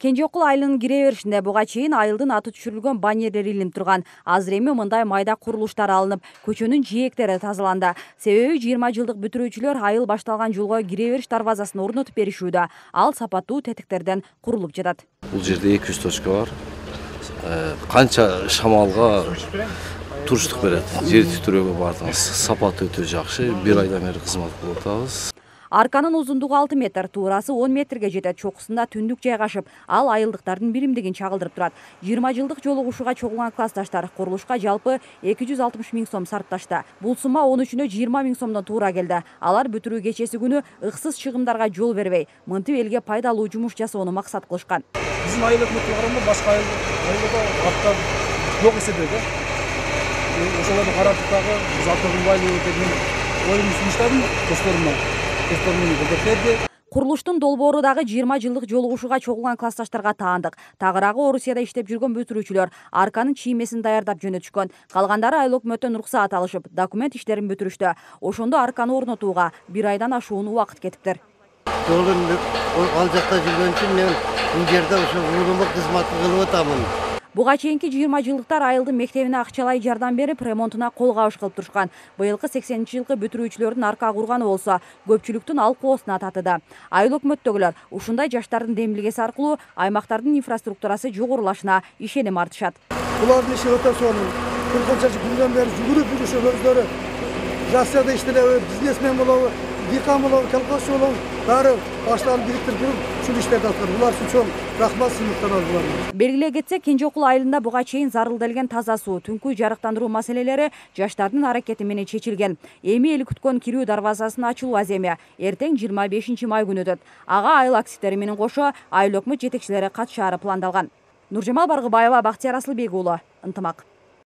Кенжеокул айылынын кире беришинде буга чейин айылдын аты түшүрүлгөн баннерлер илинип турган. Азыр эми мындай майда курулуштар алынып, көчөнүн жээктери тазаланды. Себеби 20 жылдык бүтүрүүчүлөр айыл башталган жолго кире бериш дарбазасын орнотуп беришүүдө. Ал сапаттуу тетиктерден курулуп жатат. Бул жерде 200 точка бар. Канча шамалга туруштук берет. Жер титирөөгө бардыңыз. Сапаты өтө жакшы. 1 айдан бери кызмат кылып атабыз. Арканын узундугу 6 метр, туурасы 10 метрге жетет. Чокусунда түндүк жайгашып, ал айылдыктардын биримдигин чагылдырып турат. 20 жылдык жолугушууга чогулган классташтар курулушка жалпы 260 000 сом сарпташты. Бул сумма 13-үнө 20 000 сомдон туура келди. Алар бүтүрүү кечеси күнү ыксыз чыгымдарга жол бербей, мынтип элге пайдалуу жумуш жасоону максат кылышкан. Биздин айыл өкмөткө караганда башка айылда аттар жок эсебейт. Ошолорду каратып дагы биз аттардын байлыгы деген оюн сунуштадым досторумна. Курулуштун долбоору дагы 20 жылдык жолугушууга чогулган классташтарга таандык. Тагыраагы Орусияда иштеп жүргөн бүтүрүүчүлөр арканын чиймесин даярдап жөнөтүшкөн. Калгандары айыл өкмөттөн уруксаат алышып, документ иштерин бүтүрүштү. Ошондо арканы орнотууга 1 айдан ашуун убакыт кетиптир. Жолун ал жакта жүргөн үчүн мен бул жерде ошо уулума кызмат кылып атамын. Буга чейинки 20 жылдыктар айылдын мектебине акчалай жардам берип, ремонтуна кол кабыш кылып турушкан. Быйылкы 80-жылкы бүтүрүүчүлөрдүн арка курганы болсо, көпчүлүктүн алкоосуна татыды. Айыл өкмөттөгүлөр ушундай жаштардын демилгеси аркылуу аймактардын инфраструктурасы жогорулашына ишеним артышат. Булардын иши өтө сонун. Бир канча күндөн бери жүгүрүп жүрүшөт өздөрү. Жашсада иштелеби, бизнесмен болобу, дыйкан болобу, колхозчу болобу, баары баштарын бириктирип, ушул иштерди аткарып, булар үчүн чоң рахмат сыймыктар алгылар. Белгилей кетсек, Кенжеокул айылында буга чейин зарылделген таза суу, түнкү жарыктандыруу маселелери жаштардын аракети менен чечилген. Эми эл күткөн кирүү дарбазасынын ачылуу аземи эртең 25 май күнү өтөт. Ага айыл активдери менен кошо айыл өкмөт жетекчилери катышаары пландалган. Нуржамал Баргыбаева, Бактияр Асылбек уулу, Ынтымак.